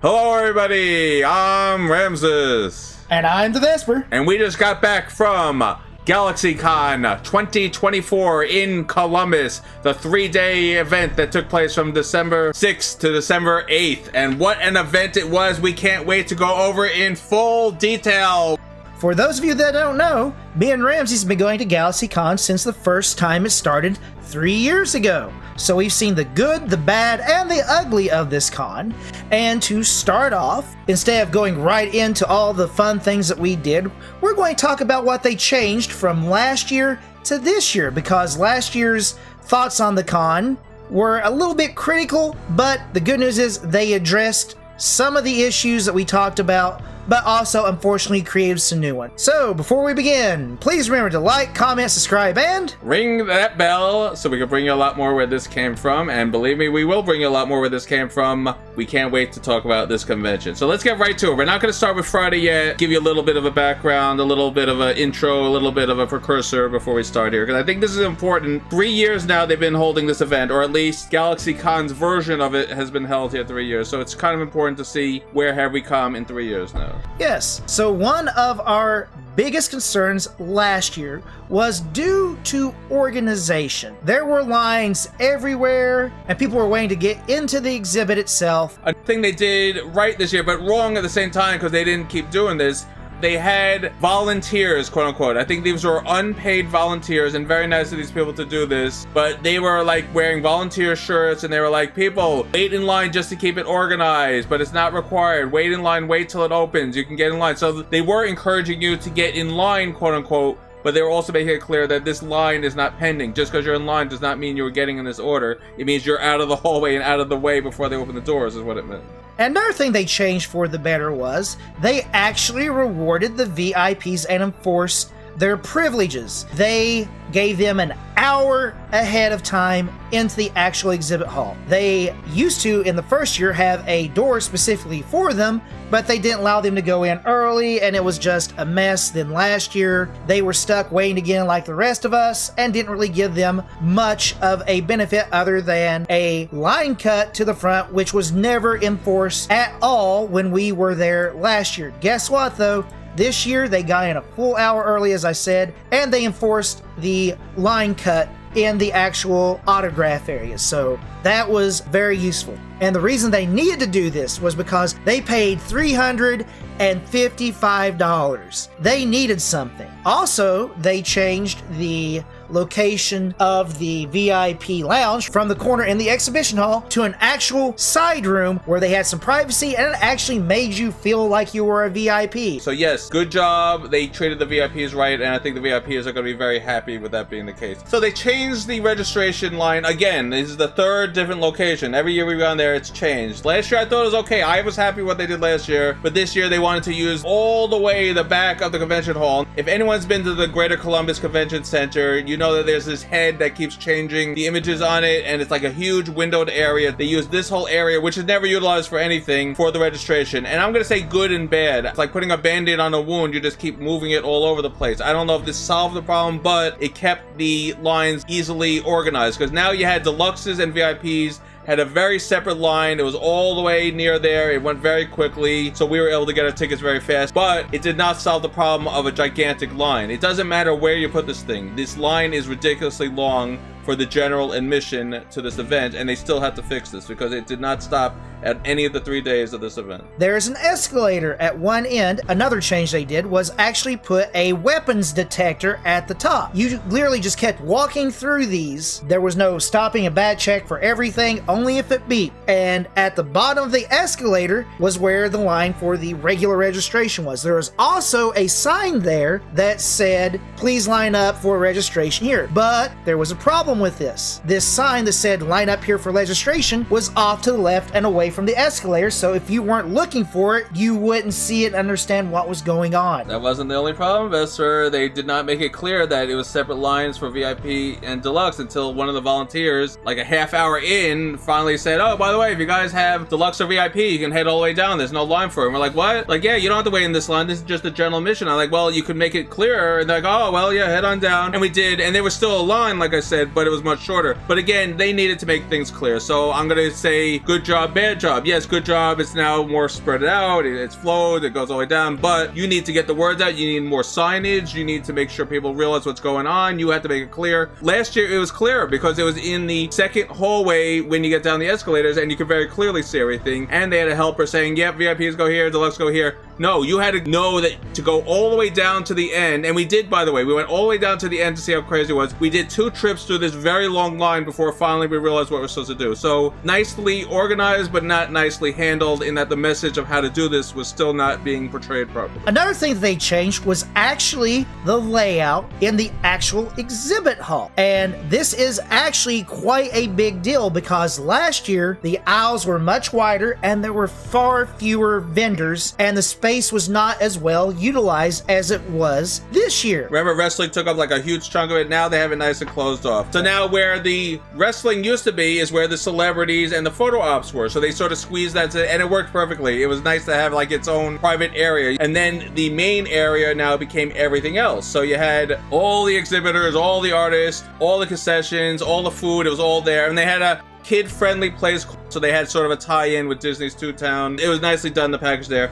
Hello everybody, I'm Ramsis. And I'm the Vespor. And we just got back from GalaxyCon 2024 in Columbus, the 3-day event that took place from December 6th to December 8th. And what an event it was, we can't wait to go over in full detail. For those of you that don't know, me and Ramses have been going to GalaxyCon since the first time it started 3 years ago. So we've seen the good, the bad, and the ugly of this con. And to start off, instead of going right into all the fun things that we did, we're going to talk about what they changed from last year to this year, because last year's thoughts on the con were a little bit critical, but the good news is they addressed some of the issues that we talked about, but also unfortunately created some new ones. So before we begin, please remember to like, comment, subscribe, and ring that bell so we can bring you a lot more where this came from. And believe me, we will bring you a lot more where this came from. We can't wait to talk about this convention. So let's get right to it. We're not going to start with Friday yet. Give you a little bit of a background, a little bit of an intro, a little bit of a precursor before we start here, because I think this is important. 3 years now they've been holding this event, or at least GalaxyCon's version of it has been held here 3 years. So it's kind of important to see where have we come in 3 years now. Yes, so one of our biggest concerns last year was due to organization. There were lines everywhere, and people were waiting to get into the exhibit itself. A thing they did right this year, but wrong at the same time because they didn't keep doing this. They had volunteers, quote unquote. I think these were unpaid volunteers, and very nice of these people to do this, but they were like wearing volunteer shirts, and they were like, people, wait in line just to keep it organized, but it's not required. Wait in line, wait till it opens. You can get in line. So they were encouraging you to get in line, quote unquote, but they were also making it clear that this line is not pending. Just because you're in line does not mean you're getting in this order. It means you're out of the hallway and out of the way before they open the doors, is what it meant. Another thing they changed for the better was they actually rewarded the VIPs and enforced their privileges. They gave them an hour ahead of time into the actual exhibit hall. They used to, in the first year, have a door specifically for them, but they didn't allow them to go in early, and it was just a mess. Then last year, they were stuck waiting to get in like the rest of us, and didn't really give them much of a benefit other than a line cut to the front, which was never enforced at all when we were there last year. Guess what, though? This year, they got in a full hour early, as I said, and they enforced the line cut in the actual autograph area. So that was very useful. And the reason they needed to do this was because they paid $355. They needed something. Also, they changed the location of the VIP lounge from the corner in the exhibition hall to an actual side room where they had some privacy, and it actually made you feel like you were a VIP. So yes, good job. They treated the VIPs right, and I think the VIPs are going to be very happy with that being the case. So they changed the registration line. Again, this is the third different location. Every year we've gone there, it's changed. Last year I thought it was okay. I was happy with what they did last year, but this year they wanted to use all the way the back of the convention hall. If anyone's been to the Greater Columbus Convention Center, you know that there's this head that keeps changing the images on it, and it's like a huge windowed area. They use this whole area, which is never utilized for anything, for the registration. And I'm gonna say good and bad. It's like putting a band-aid on a wound. You just keep moving it all over the place. I don't know if this solved the problem, but it kept the lines easily organized, because now you had deluxes and VIPs had a very separate line. It was all the way near there. It went very quickly, so we were able to get our tickets very fast, but it did not solve the problem of a gigantic line. It doesn't matter where you put this thing. This line is ridiculously long for the general admission to this event, and they still have to fix this because it did not stop at any of the 3 days of this event. There's an escalator at one end. Another change they did was actually put a weapons detector at the top. You literally just kept walking through these. There was no stopping a bad check for everything, only if it beeped. And at the bottom of the escalator was where the line for the regular registration was. There was also a sign there that said, please line up for registration here. But there was a problem with this. This sign that said line up here for registration was off to the left and away from the escalator, so if you weren't looking for it, you wouldn't see it and understand what was going on. That wasn't the only problem, Vespor. They did not make it clear that it was separate lines for VIP and Deluxe until one of the volunteers, like a half hour in, finally said, oh, by the way, if you guys have Deluxe or VIP, you can head all the way down. There's no line for it. And we're like, what? Like, yeah, you don't have to wait in this line. This is just a general admission. I'm like, well, you could make it clearer. And they're like, oh, well, yeah, head on down. And we did, and there was still a line, like I said, but it was much shorter. But again, they needed to make things clear. So I'm going to say good job, bad job. Yes, good job. It's now more spread out. It's flowed. It goes all the way down. But you need to get the words out. You need more signage. You need to make sure people realize what's going on. You have to make it clear. Last year, it was clearer because it was in the second hallway when you get down the escalators, and you could very clearly see everything. And they had a helper saying, yep, VIPs go here, Deluxe go here. No, you had to know that to go all the way down to the end. And we did, by the way. We went all the way down to the end to see how crazy it was. We did 2 trips through this very long line before finally we realized what we're supposed to do. So nicely organized, but not nicely handled, in that the message of how to do this was still not being portrayed properly. Another thing that they changed was actually the layout in the actual exhibit hall. And this is actually quite a big deal because last year the aisles were much wider and there were far fewer vendors, and the space was not as well utilized as it was this year. Remember, wrestling took up like a huge chunk of it. Now they have it nice and closed off. So now where the wrestling used to be is where the celebrities and the photo ops were. So they sort of squeezed that and it worked perfectly. It was nice to have like its own private area. And then the main area now became everything else. So you had all the exhibitors, all the artists, all the concessions, all the food. It was all there. And they had a kid-friendly place. So they had sort of a tie-in with Disney's Toontown. It was nicely done, the package there.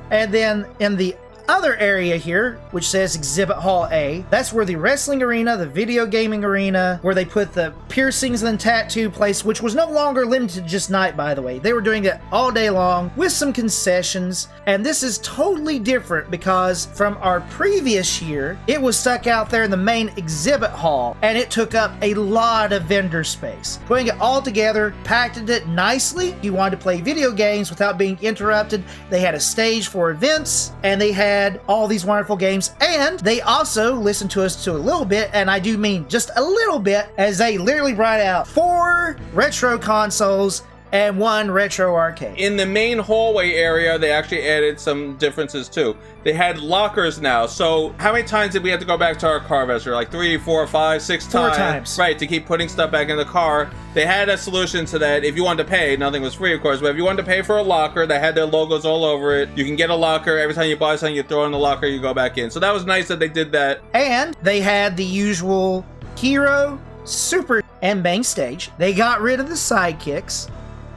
And then in the other area here, which says Exhibit Hall A, that's where the wrestling arena, the video gaming arena, where they put the piercings and tattoo place, which was no longer limited to just night, by the way. They were doing it all day long with some concessions. And this is totally different because from our previous year, it was stuck out there in the main exhibit hall, and it took up a lot of vendor space. Putting it all together, packed it nicely. You wanted to play video games without being interrupted. They had a stage for events, and they had all these wonderful games, and they also listened to us to a little bit, and I do mean just a little bit, as they literally brought out 4 retro consoles and 1 retro arcade. In the main hallway area, they actually added some differences too. They had lockers now. So how many times did we have to go back to our car, Vespor? Like 3, 4, 5, 6 times. 4 times. Right, to keep putting stuff back in the car. They had a solution to that. If you wanted to pay, nothing was free, of course, but if you wanted to pay for a locker that had their logos all over it, you can get a locker. Every time you buy something, you throw in the locker, you go back in. So that was nice that they did that. And they had the usual hero, super, and main stage. They got rid of the sidekicks.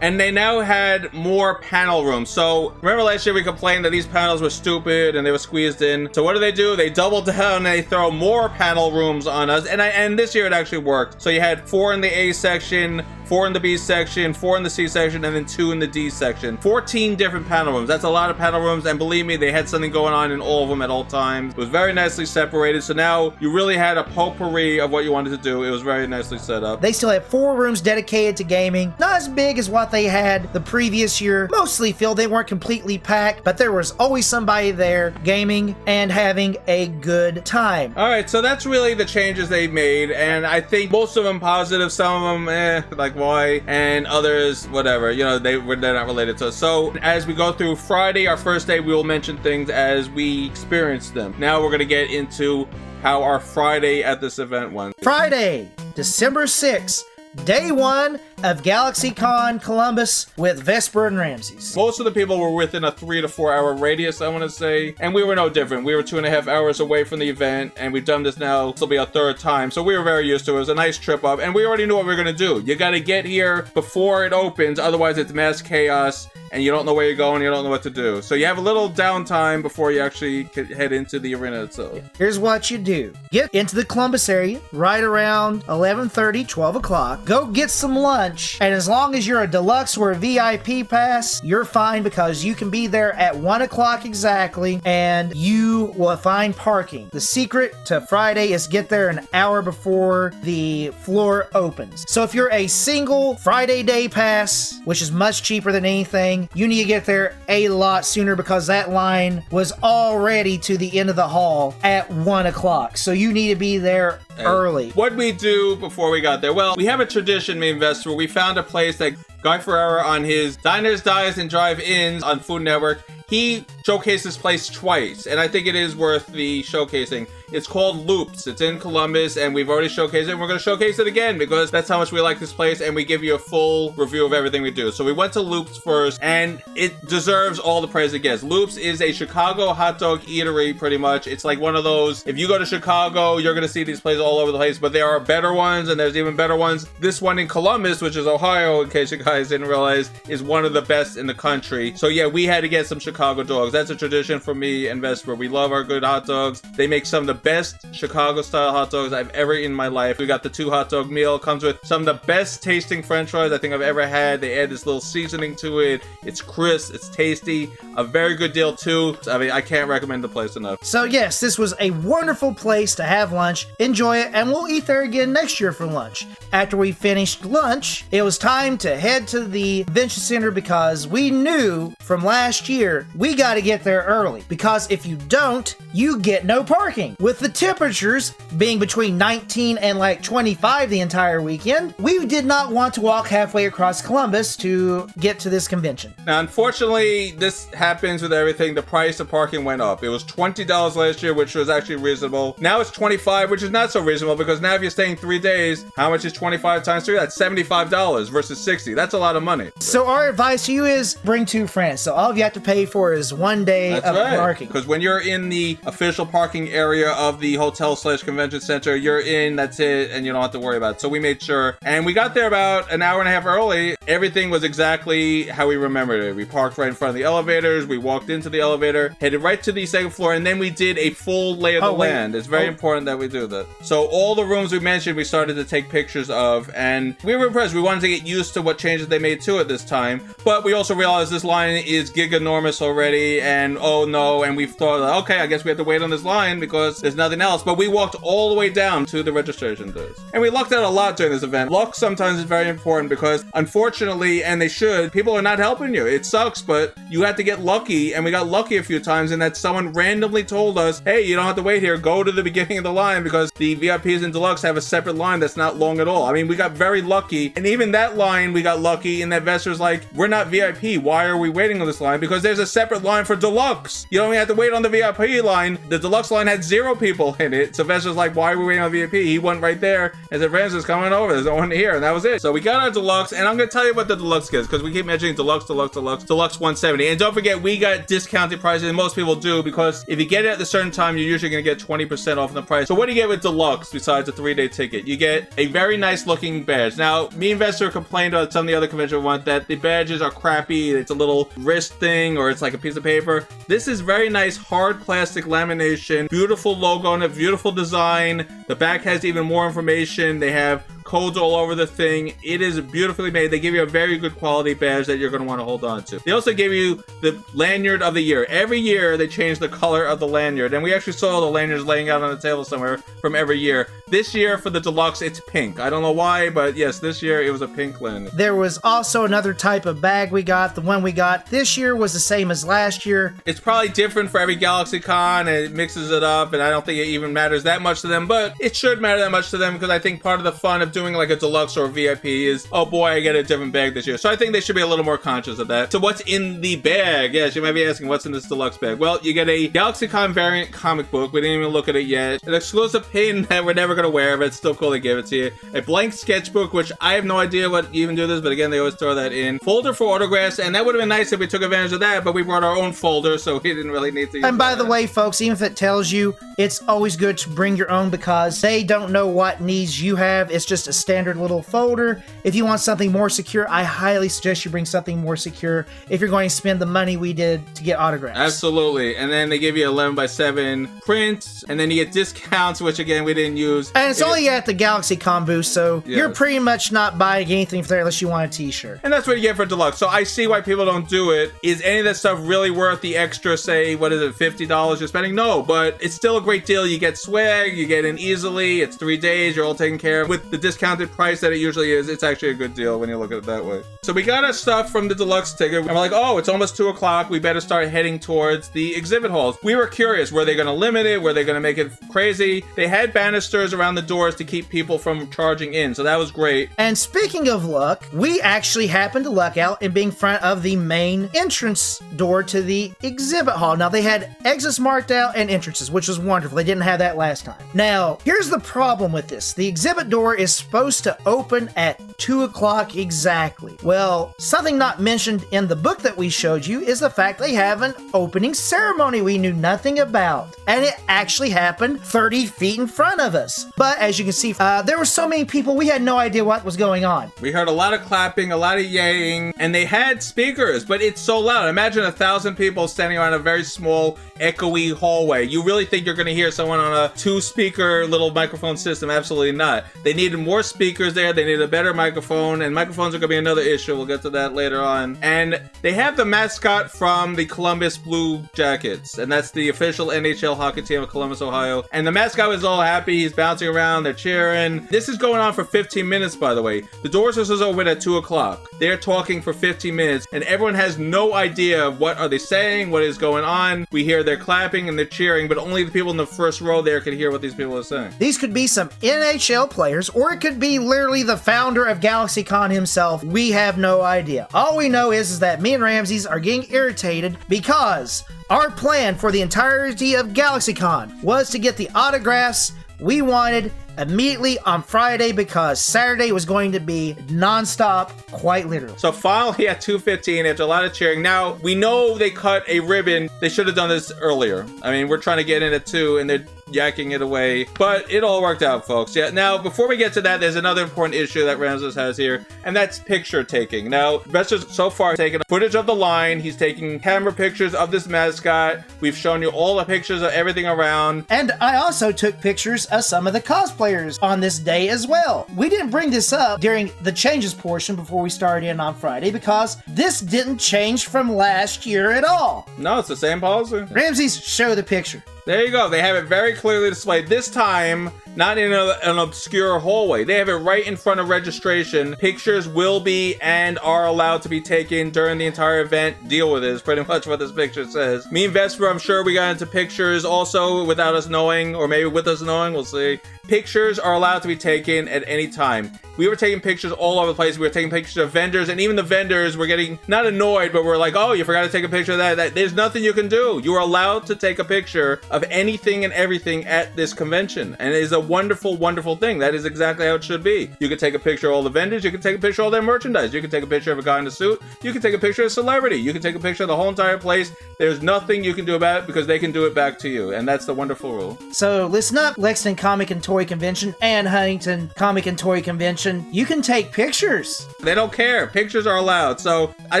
And they now had more panel rooms. So remember last year we complained that these panels were stupid and they were squeezed in. So what do? They double down and they throw more panel rooms on us. And this year it actually worked. So you had 4 in the A section, 4 in the B section, 4 in the C section, and then 2 in the D section. 14 different panel rooms. That's a lot of panel rooms, and believe me, they had something going on in all of them at all times. It was very nicely separated, so now you really had a potpourri of what you wanted to do. It was very nicely set up. They still have 4 rooms dedicated to gaming. Not as big as what they had the previous year. Mostly filled. They weren't completely packed, but there was always somebody there gaming and having a good time. All right, so that's really the changes they made, and I think most of them positive, some of them like why, and others whatever, you know, they're not related to us. So as we go through Friday, our first day, we will mention things as we experience them. Now we're going to get into how our Friday at this event went. Friday, December 6th, Day 1 of GalaxyCon Columbus with Vespor and Ramsis. Most of the people were within a 3 to 4 hour radius, I want to say, and we were no different. We were 2.5 hours away from the event, and we've done this now. This will be our 3rd time, so we were very used to it. It was a nice trip up, and we already knew what we were going to do. You got to get here before it opens, otherwise it's mass chaos, and you don't know where you're going, you don't know what to do. So you have a little downtime before you actually head into the arena itself. Here's what you do. Get into the Columbus area right around 11:30, 12 o'clock. Go get some lunch, and as long as you're a Deluxe or a VIP pass, you're fine because you can be there at 1 o'clock exactly, and you will find parking. The secret to Friday is get there an hour before the floor opens. So if you're a single Friday day pass, which is much cheaper than anything, you need to get there a lot sooner because that line was already to the end of the hall at 1 o'clock. So you need to be there early. What we do before we got there? Well, we have a tradition, me and Vespor. We found a place that Guy Ferrera on his Diners, Dives, and Drive-Ins on Food Network. He showcased this place twice, and I think it is worth the showcasing. It's called Loops. It's in Columbus, and we've already showcased it. And we're going to showcase it again because that's how much we like this place, and we give you a full review of everything we do. So we went to Loops first, and it deserves all the praise it gets. Loops is a Chicago hot dog eatery, pretty much. It's like one of those, if you go to Chicago, you're going to see these places all over the place, but there are better ones, and there's even better ones. This one in Columbus, which is Ohio, in case you guys didn't realize, is one of the best in the country. So yeah, we had to get some Chicago dogs. That's a tradition for me and Vespor. We love our good hot dogs. They make some of the best Chicago-style hot dogs I've ever eaten in my life. We got the 2 hot dog meal. It comes with some of the best tasting french fries I think I've ever had. They add this little seasoning to it. It's crisp. It's tasty. A very good deal, too. I mean, I can't recommend the place enough. So yes, this was a wonderful place to have lunch. Enjoy it, and we'll eat there again next year for lunch. After we finished lunch, it was time to head to the convention center because we knew from last year we got to get there early, because if you don't, you get no parking. With the temperatures being between 19 and like 25 the entire weekend, we did not want to walk halfway across Columbus to get to this convention. Now, unfortunately, this happens with everything. The price of parking went up. It was $20 last year, which was actually reasonable. Now it's $25, which is not so reasonable, because now if you're staying 3 days, how much is 25 times 3? That's $75 versus $60. That's a lot of money. So our advice to you is bring 2 friends. So all you have to pay for is 1 day of parking. Because when you're in the official parking area of the hotel/convention center, you're in, that's it, and you don't have to worry about it. So we made sure, and we got there about an hour and a half early. Everything was exactly how we remembered it. We parked right in front of the elevators, we walked into the elevator, headed right to the second floor, and then we did a full lay of the land. It's very important that we do that. So all the rooms we mentioned, we started to take pictures of, and we were impressed. We wanted to get used to what changes they made to it this time, but we also realized this line is giganormous already, and oh no, and we thought, okay, I guess we have to wait on this line because there's nothing else. But we walked all the way down to the registration desk, and we lucked out a lot during this event. Luck sometimes is very important because, unfortunately, and they should, people are not helping you. It sucks, but you have to get lucky, and we got lucky a few times in that someone randomly told us, hey, you don't have to wait here, go to the beginning of the line, because the VIPs and Deluxe have a separate line that's not long at all. I mean, we got very lucky, and even that line we got lucky in that Vesper's like, we're not VIP, why are we waiting on this line? Because there's a separate line for Deluxe. You don't even have to wait on the VIP line. The Deluxe line had 0 people in it. So Vesper's like, why are we waiting on VIP? He went right there and said, Ramsis coming over, there's no one here, and that was it. So we got our Deluxe, and I'm gonna tell you what the Deluxe gets, because we keep mentioning Deluxe 170. And don't forget, we got discounted prices, and most people do, because if you get it at a certain time, you're usually gonna get 20% off the price. So what do you get with Deluxe besides a 3-day ticket? You get a very nice looking badge. Now, me and Vesper complained about some of the other convention ones that the badges are crappy. It's a little wrist thing, or it's like a piece of paper. This is very nice hard plastic lamination, beautiful logo on it, beautiful design. The back has even more information. They have codes all over the thing. It is beautifully made. They give you a very good quality badge that you're going to want to hold on to. They also give you the lanyard of the year. Every year they change the color of the lanyard, and we actually saw the lanyards laying out on the table somewhere from every year. This year for the Deluxe, it's pink. I don't know why, but yes, this year it was a pink lanyard. There was also another type of bag we got. The one we got this year was the same as last year. It's probably different for every GalaxyCon, and it mixes it up, and I don't think it even matters that much to them, but it should matter that much to them, because I think part of the fun of doing like a Deluxe or a VIP is, oh boy, I get a different bag this year. So I think they should be a little more conscious of that. So what's in the bag? Yes, you might be asking, what's in this Deluxe bag? Well, you get a GalaxyCon variant comic book. We didn't even look at it yet. An exclusive pin that we're never going to wear, but it's still cool they give it to you. A blank sketchbook, which I have no idea what you even do this, but again, they always throw that in. Folder for autographs, and that would have been nice if we took advantage of that, but we brought our own folder, so we didn't really need to use And by that. the way, folks, even if it tells you, it's always good to bring your own, because they don't know what needs you have. It's just a standard little folder. If you want something more secure, I highly suggest you bring something more secure if you're going to spend the money we did to get autographs. Absolutely. And then they give you 11x7 prints, and then you get discounts, which again we didn't use. And it's only at the GalaxyCon booth, so you're pretty much not buying anything for there unless you want a t-shirt. And that's what you get for Deluxe. So I see why people don't do it. Is any of that stuff really worth the extra, say, what is it, $50 you're spending? No, but it's still a great deal. You get swag, you get in easily, it's 3 days, you're all taken care of. With the discounted price that it usually is, it's actually a good deal when you look at it that way. So we got our stuff from the Deluxe ticket, and we're like, oh, it's almost 2 o'clock. We better start heading towards the exhibit halls. We were curious, were they going to limit it? Were they going to make it crazy? They had banisters around the doors to keep people from charging in. So that was great. And speaking of luck, we actually happened to luck out in being in front of the main entrance door to the exhibit hall. Now, they had exits marked out and entrances, which was wonderful. They didn't have that last time. Now, here's the problem with this. The exhibit door is supposed to open at 2 o'clock exactly. Well, something not mentioned in the book that we showed you is the fact they have an opening ceremony we knew nothing about. And it actually happened 30 feet in front of us. But as you can see, there were so many people, we had no idea what was going on. We heard a lot of clapping, a lot of yaying, and they had speakers, but it's so loud. Imagine 1,000 people standing around a very small, echoey hallway. You really think you're going to hear someone on a 2-speaker little microphone system? Absolutely not. They needed more speakers there. They needed a better microphone, and microphones are going to be another issue. We'll get to that later on. And they have the mascot from the Columbus Blue Jackets, and that's the official NHL hockey team of Columbus, Ohio. And the mascot was all happy. He's bouncing around. They're cheering. This is going on for 15 minutes, by the way. The doors are supposed to open at 2 o'clock. They're talking for 15 minutes, and everyone has no idea what are they saying, what is going on. We hear they're clapping and they're cheering, but only the people in the first row there can hear what these people are saying. These could be some NHL players, or it could be literally the founder of GalaxyCon himself. We have no idea. All we know is that me and Ramses are getting irritated because our plan for the entirety of GalaxyCon was to get the autographs we wanted immediately on Friday because Saturday was going to be non-stop, quite literally. So finally at 2:15, after a lot of cheering, now we know they cut a ribbon. They should have done this earlier. I mean, we're trying to get in at 2 and they're yakking it away, but it all worked out, folks. Yeah. Now, before we get to that, there's another important issue that Ramses has here, and that's picture taking. Now, Vesper's so far taken footage of the line. He's taking camera pictures of this mascot. We've shown you all the pictures of everything around. And I also took pictures of some of the cosplayers on this day as well. We didn't bring this up during the changes portion before we started in on Friday because this didn't change from last year at all. No, it's the same policy. Ramses, show the picture. There you go. They have it very clearly displayed. This time, not in an obscure hallway. They have it right in front of registration. Pictures will be and are allowed to be taken during the entire event. Deal with it is pretty much what this picture says. Me and Vesper, I'm sure we got into pictures also without us knowing, or maybe with us knowing. We'll see. Pictures are allowed to be taken at any time. We were taking pictures all over the place. We were taking pictures of vendors, and even the vendors were getting not annoyed, but we're like, oh, you forgot to take a picture of that. There's nothing you can do. You are allowed to take a picture of anything and everything at this convention, and it is a wonderful, wonderful thing. That is exactly how it should be. You can take a picture of all the vendors. You can take a picture of all their merchandise. You can take a picture of a guy in a suit. You can take a picture of a celebrity. You can take a picture of the whole entire place. There's nothing you can do about it because they can do it back to you, and that's the wonderful rule. So listen up, Lexington Comic and Toy Convention and Huntington Comic and Toy Convention. You can take pictures. They don't care. Pictures are allowed. So I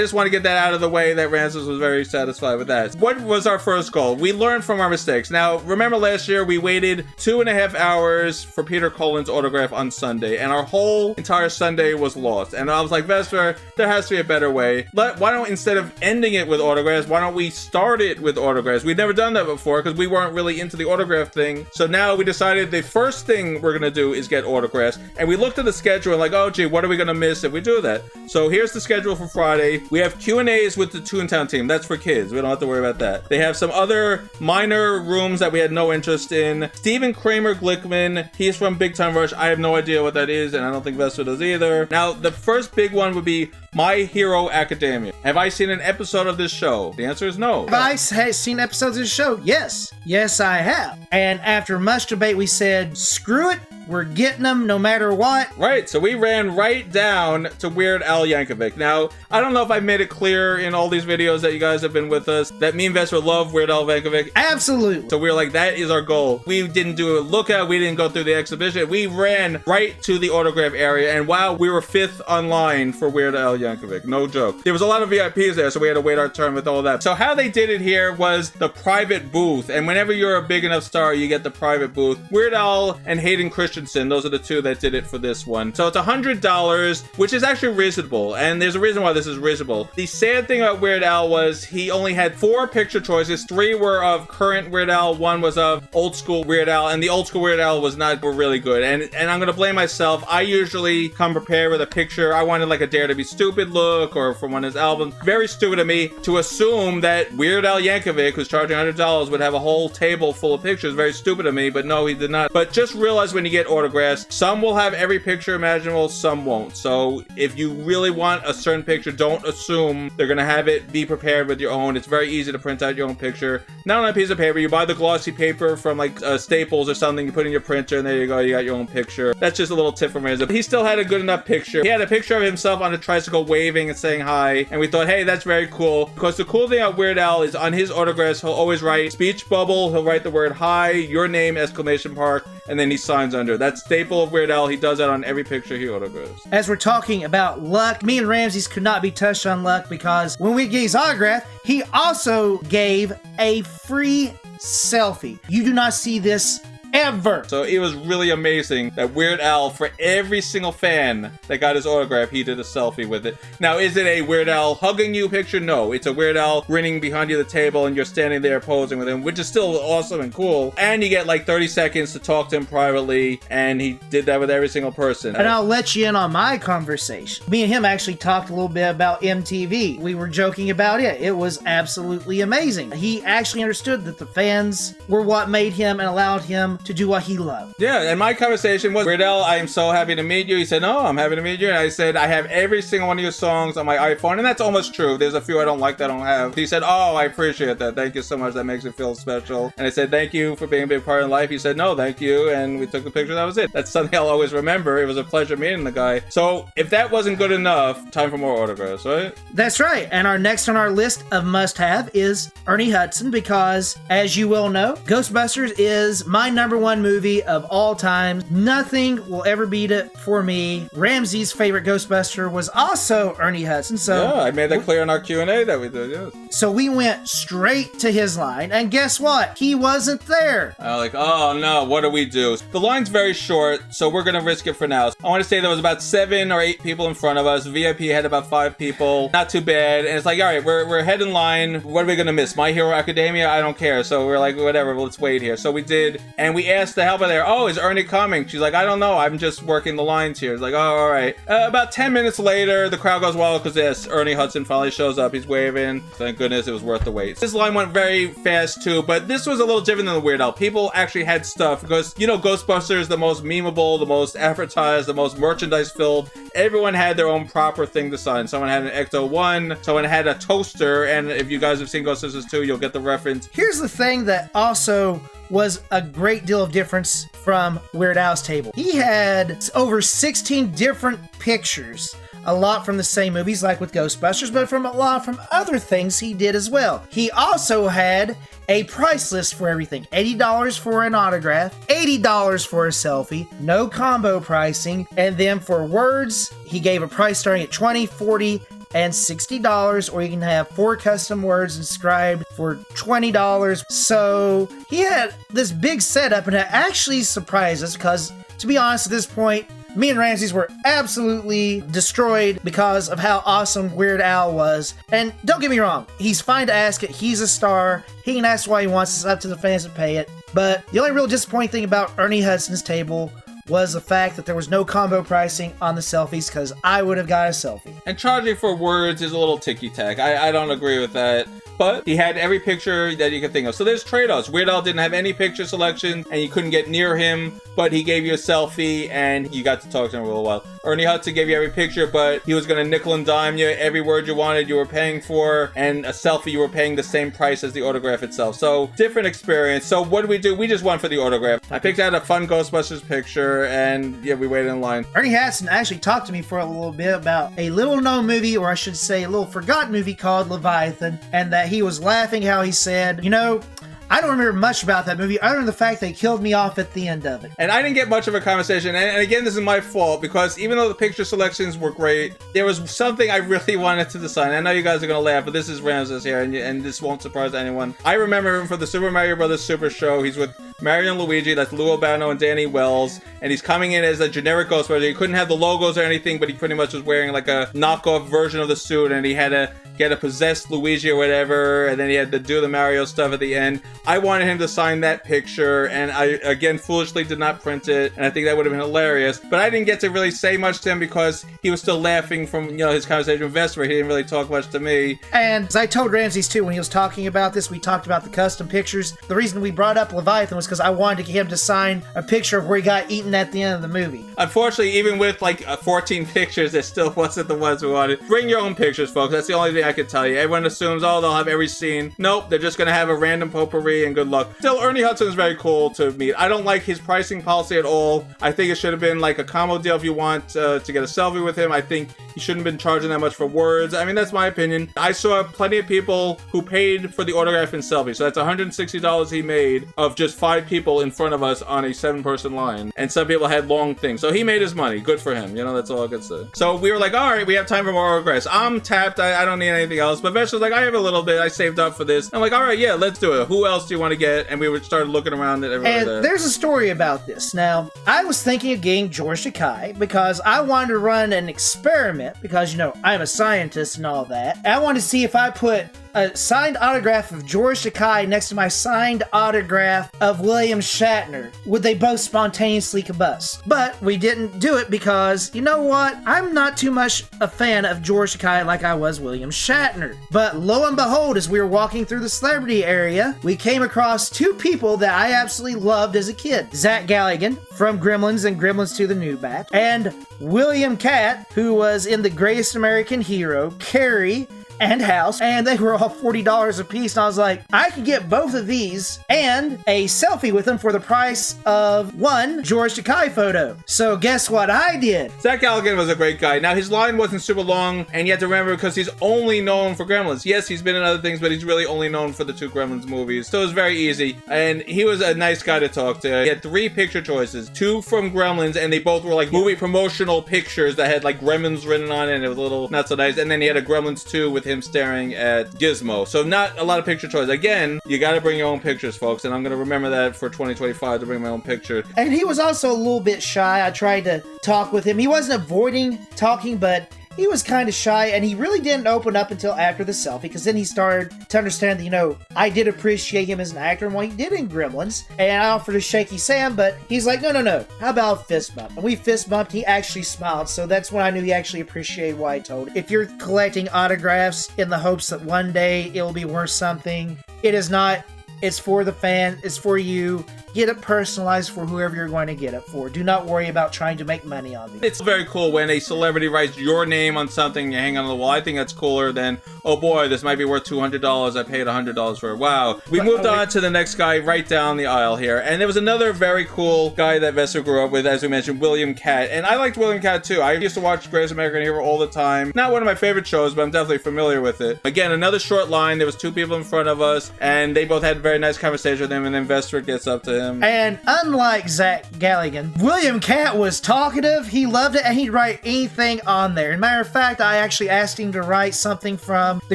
just want to get that out of the way that Ramses was very satisfied with that. What was our first goal? We learned from our mistakes. Now, remember last year we waited 2.5 hours for Peter Cullen's autograph on Sunday, and our whole entire Sunday was lost. And I was like, Vesper, there has to be a better way. Why don't, instead of ending it with autographs, why don't we start it with autographs? We'd never done that before because we weren't really into the autograph thing. So now we decided the first thing we're going to do is get autographs. And we looked at the schedule and like, oh gee, what are we going to miss if we do that? So here's the schedule for Friday. We have Q&As with the Toontown team. That's for kids. We don't have to worry about that. They have some other minor rooms that we had no interest in. Stephen Kramer Glickman, he's from Big Time Rush. I have no idea what that is, and I don't think Vesper does either. Now, the first big one would be My Hero Academia. Have I seen an episode of this show? The answer is no. Have I seen episodes of this show? Yes. Yes, I have. And after much debate, we said, screw it. We're getting them no matter what. Right, so we ran right down to Weird Al Yankovic. Now, I don't know if I've made it clear in all these videos that you guys have been with us that me and Vesper love Weird Al Yankovic. Absolutely. So we were like, that is our goal. We didn't do a lookout. We didn't go through the exhibition. We ran right to the autograph area, and wow, we were 5th online for Weird Al Yankovic. No joke. There was a lot of VIPs there, so we had to wait our turn with all that. So how they did it here was the private booth, and whenever you're a big enough star, you get the private booth. Weird Al and Hayden Christensen, those are the two that did it for this one. So it's $100, which is actually reasonable, and there's a reason why this is reasonable. The sad thing about Weird Al was he only had 4 picture choices. 3 were of current Weird Al, 1 was of old school Weird Al, and the old school Weird Al were really good. And I'm gonna blame myself. I usually come prepared with a picture. I wanted like a Dare to Be Stupid look, or from one of his albums. Very stupid of me to assume that Weird Al Yankovic, who's charging $100, would have a whole table full of pictures. Very stupid of me, but no, he did not. But just realize when you get get autographs. Some will have every picture imaginable, some won't. So if you really want a certain picture, don't assume they're gonna have it. Be prepared with your own. It's very easy to print out your own picture. Not on a piece of paper. You buy the glossy paper from like Staples or something, you put in your printer, and there you go, you got your own picture. That's just a little tip from Ramsey. He still had a good enough picture. He had a picture of himself on a tricycle waving and saying hi, and we thought, hey, that's very cool. Because the cool thing about Weird Al is on his autographs, he'll always write speech bubble, he'll write the word hi, your name, exclamation mark, and then he signs under. That's staple of Weird Al. He does that on every picture he autographs. As we're talking about luck, me and Ramses could not be touched on luck because when we gave his autograph, he also gave a free selfie. You do not see this ever. So it was really amazing that Weird Al, for every single fan that got his autograph, he did a selfie with it. Now, is it a Weird Al hugging you picture? No. It's a Weird Al grinning behind you at the table and you're standing there posing with him, which is still awesome and cool. And you get like 30 seconds to talk to him privately, and he did that with every single person. And I'll let you in on my conversation. Me and him actually talked a little bit about MTV. We were joking about it. It was absolutely amazing. He actually understood that the fans were what made him and allowed him to do what he loved. Yeah, and my conversation was, Weird Al, I am so happy to meet you. He said, oh, I'm happy to meet you. And I said, I have every single one of your songs on my iPhone. And that's almost true. There's a few I don't like that I don't have. He said, oh, I appreciate that. Thank you so much. That makes me feel special. And I said, thank you for being a big part of life. He said, no, thank you. And we took the picture. That was it. That's something I'll always remember. It was a pleasure meeting the guy. So if that wasn't good enough, time for more autographs, right? That's right. And our next on our list of must-have is Ernie Hudson, because as you will know, Ghostbusters is my #1 movie of all time. Nothing will ever beat it for me. Ramsey's favorite Ghostbuster was also Ernie Hudson. So yeah, I made that clear in our Q&A that we did, yes. So we went straight to his line, and guess what? He wasn't there. Like, oh no, what do we do? The line's very short, so we're gonna risk it for now. I want to say there was about 7 or 8 people in front of us. VIP had about 5 people. Not too bad. And it's like, all right, we're ahead in line. What are we gonna miss? My Hero Academia? I don't care. So we're like, whatever, let's wait here. So we did, and we asked the helper there, oh, is Ernie coming? She's like, I don't know. I'm just working the lines here. It's like, oh, all right. About 10 minutes later, the crowd goes wild because yes, Ernie Hudson finally shows up. He's waving. Thank goodness it was worth the wait. This line went very fast too, but this was a little different than the Weird Al. People actually had stuff because, you know, Ghostbusters, the most memeable, the most advertised, the most merchandise filled. Everyone had their own proper thing to sign. Someone had an Ecto-1, someone had a toaster, and if you guys have seen Ghostbusters 2, you'll get the reference. Here's the thing that also was a great deal of difference from Weird Al's table. He had over 16 different pictures, a lot from the same movies like with Ghostbusters, but from a lot from other things he did as well. He also had a price list for everything. $80 for an autograph, $80 for a selfie, no combo pricing, and then for words, he gave a price starting at $20, $40, and $60, or you can have 4 custom words inscribed for $20. So he had this big setup, and it actually surprised us because, to be honest, at this point, me and Ramses were absolutely destroyed because of how awesome Weird Al was. And don't get me wrong, he's fine to ask it. He's a star. He can ask why he wants. It's up to the fans to pay it. But the only real disappointing thing about Ernie Hudson's table was the fact that there was no combo pricing on the selfies, because I would have got a selfie. And charging for words is a little ticky-tack. I don't agree with that. But he had every picture that you could think of. So there's trade-offs. Weird Al didn't have any picture selection, and you couldn't get near him, but he gave you a selfie, and you got to talk to him for a little while. Ernie Hudson gave you every picture, but he was going to nickel and dime you. Every word you wanted, you were paying for, and a selfie, you were paying the same price as the autograph itself. So, different experience. So, what did we do? We just went for the autograph. I picked out a fun Ghostbusters picture, and yeah, we waited in line. Ernie Hudson actually talked to me for a little bit about a little-known movie, or I should say a little forgotten movie called Leviathan, and that he was laughing how he said, you know, I don't remember much about that movie other than the fact they killed me off at the end of it. And I didn't get much of a conversation. And again, this is my fault because even though the picture selections were great, there was something I really wanted to decide. I know you guys are going to laugh, but this is Ramses here, and this won't surprise anyone. I remember him from the Super Mario Brothers Super Show. He's with Mario and Luigi. That's Lou Albano and Danny Wells. And he's coming in as a generic Ghostbuster. He couldn't have the logos or anything, but he pretty much was wearing like a knockoff version of the suit, and he had to get a possessed Luigi or whatever, and then he had to do the Mario stuff at the end. I wanted him to sign that picture, and I, again, foolishly did not print it, and I think that would have been hilarious. But I didn't get to really say much to him because he was still laughing from, you know, his conversation with Vespor. He didn't really talk much to me. And as I told Ramses too, when he was talking about this, we talked about the custom pictures. The reason we brought up Leviathan was photos because I wanted him to sign a picture of where he got eaten at the end of the movie. Unfortunately, even with like 14 pictures, it still wasn't the ones we wanted. Bring your own pictures, folks. That's the only thing I can tell you. Everyone assumes, oh, they'll have every scene. Nope, they're just gonna have a random potpourri and good luck. Still, Ernie Hudson is very cool to meet. I don't like his pricing policy at all. I think it should have been like a combo deal if you want to get a selfie with him. I think he shouldn't have been charging that much for words. I mean, that's my opinion. I saw plenty of people who paid for the autograph and selfie. So that's $160 he made of just 5 people in front of us on a 7-person line. And some people had long things. So he made his money. Good for him. You know, that's all I could say. So we were like, all right, we have time for more autographs. I'm tapped. I don't need anything else. But Vesper's like, I have a little bit. I saved up for this. I'm like, all right, yeah, let's do it. Who else do you want to get? And we would start looking around at everyone. And there's a story about this. Now, I was thinking of getting George Takei because I wanted to run an experiment because, you know, I'm a scientist and all that. And I wanted to see if I put a signed autograph of George Takei next to my signed autograph of William Shatner, would they both spontaneously combust? But we didn't do it because, you know what? I'm not too much a fan of George Takei like I was William Shatner. But lo and behold, as we were walking through the celebrity area, we came across 2 people that I absolutely loved as a kid. Zach Galligan from Gremlins and Gremlins 2: The New Batch, and William Katt, who was in The Greatest American Hero, Carrie, and House, and they were all $40 a piece, and I was like, I could get both of these and a selfie with them for the price of one George Takei photo. So guess what I did? Zach Galligan was a great guy. Now, his line wasn't super long, and you have to remember because he's only known for Gremlins. Yes, he's been in other things, but he's really only known for the 2 Gremlins movies. So it was very easy, and he was a nice guy to talk to. He had 3 picture choices, 2 from Gremlins, and they both were like movie promotional pictures that had like Gremlins written on it, and it was a little not so nice. And then he had a Gremlins 2 with him staring at Gizmo. So not a lot of picture choice. Again, you got to bring your own pictures, folks, and I'm going to remember that for 2025 to bring my own picture. And he was also a little bit shy. I tried to talk with him. He wasn't avoiding talking, but he was kind of shy, and he really didn't open up until after the selfie, because then he started to understand that, you know, I did appreciate him as an actor and what he did in Gremlins, and I offered a shaky Sam, but he's like, no, how about a fist bump? And we fist bumped, he actually smiled, so that's when I knew he actually appreciated what I told him. If you're collecting autographs in the hopes that one day it'll be worth something, it is not. It's for the fan, it's for you. Get it personalized for whoever you're going to get it for. Do not worry about trying to make money on it. It's very cool when a celebrity writes your name on something you hang on the wall. I think that's cooler than, oh boy, this might be worth $200. I paid $100 for it. Wow. We moved on to the next guy right down the aisle here. And there was another very cool guy that Vespor grew up with, as we mentioned, William Katt. And I liked William Katt too. I used to watch Greatest American Hero all the time. Not one of my favorite shows, but I'm definitely familiar with it. Again, another short line. There was 2 people in front of us, and they both had a very nice conversation with him, and then Vespor gets up to him. And unlike Zach Galligan, William Katt was talkative, he loved it, and he'd write anything on there. As a matter of fact, I actually asked him to write something from The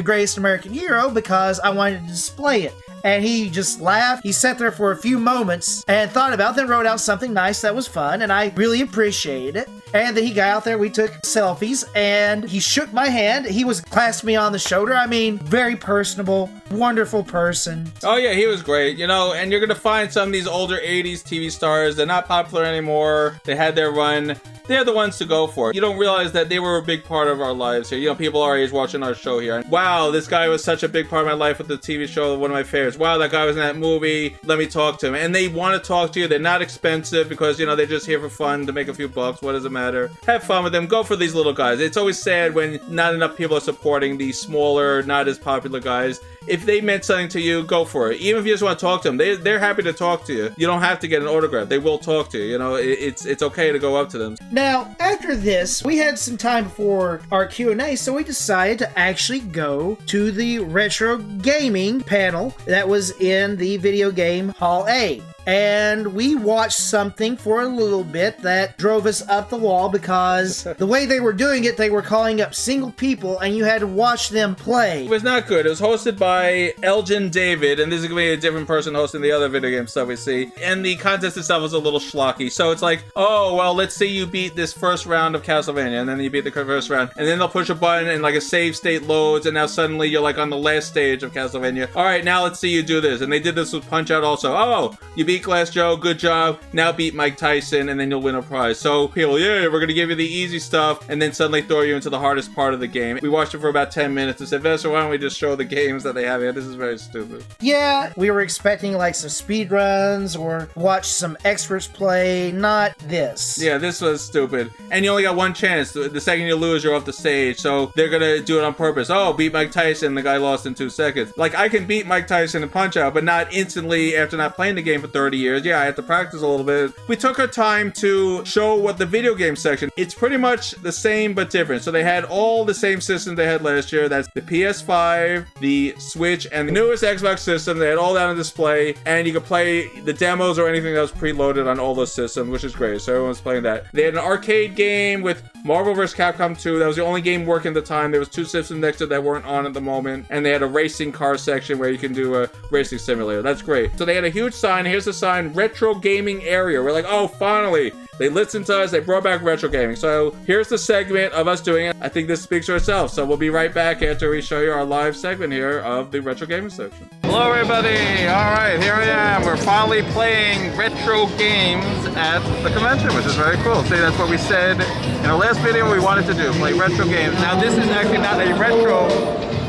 Greatest American Hero because I wanted to display it. And he just laughed. He sat there for a few moments and thought about it, then wrote out something nice that was fun, and I really appreciated it. And then he got out there, we took selfies, and he shook my hand. He was clasped me on the shoulder. I mean, very personable, wonderful person. Oh yeah, he was great, you know, and you're gonna find some of these older 80s TV stars, they're not popular anymore, they had their run, they're the ones to go for. You don't realize that they were a big part of our lives here. You know, people our age watching our show here. Wow, this guy was such a big part of my life with the TV show, one of my favorites. Wow, that guy was in that movie, let me talk to him. And they want to talk to you, they're not expensive because, you know, they're just here for fun to make a few bucks, what does it matter? Have fun with them, go for these little guys. It's always sad when not enough people are supporting these smaller, not as popular guys. If they meant something to you, go for it. Even if you just want to talk to them, they're happy to talk to you. You don't have to get an autograph. They will talk to you. You know, it's okay to go up to them. Now, after this, we had some time before our Q&A, so we decided to actually go to the retro gaming panel that was in the Video Game Hall A. And we watched something for a little bit that drove us up the wall because the way they were doing it, they were calling up single people and you had to watch them play. It was not good. It was hosted by Elgin David, and this is going to be a different person hosting the other video game stuff we see. And the contest itself was a little schlocky. So it's like, oh, well, let's say you beat this first round of Castlevania, and then you beat the first round, and then they'll push a button and like a save state loads, and now suddenly you're like on the last stage of Castlevania. All right, now let's see you do this. And they did this with Punch-Out also. Oh, you beat beat Glass Joe, good job. Now beat Mike Tyson, and then you'll win a prize. So people, yeah, we're gonna give you the easy stuff, and then suddenly throw you into the hardest part of the game. We watched it for about 10 minutes and said, Vespor, why don't we just show the games that they have here? This is very stupid. Yeah, we were expecting like some speed runs or watch some experts play, not this. Yeah, this was stupid. And you only got one chance. The second you lose, you're off the stage. So they're gonna do it on purpose. Oh, beat Mike Tyson, the guy lost in 2 seconds. Like, I can beat Mike Tyson in Punch-Out, but not instantly after not playing the game for 30 years. Yeah, I have to practice a little bit. We took our time to show what the video game section, it's pretty much the same but different. So they had all the same systems they had last year. That's the PS5, the Switch, and the newest Xbox system. They had all that on display, and you could play the demos or anything that was preloaded on all those systems, which is great. So everyone's playing that. They had an arcade game with Marvel vs. Capcom 2. That was the only game working at the time. There was 2 systems next to it that weren't on at the moment, and they had a racing car section where you can do a racing simulator. That's great. So they had a huge sign. Here's the sign, retro gaming area. We're like, oh, finally. They listened to us. They brought back retro gaming. So here's the segment of us doing it. I think this speaks for itself. So we'll be right back after we show you our live segment here of the retro gaming section. Hello, everybody. All right, here I am. We're finally playing retro games at the convention, which is very cool. See, that's what we said in our last video we wanted to do, play retro games. Now, this is actually not a retro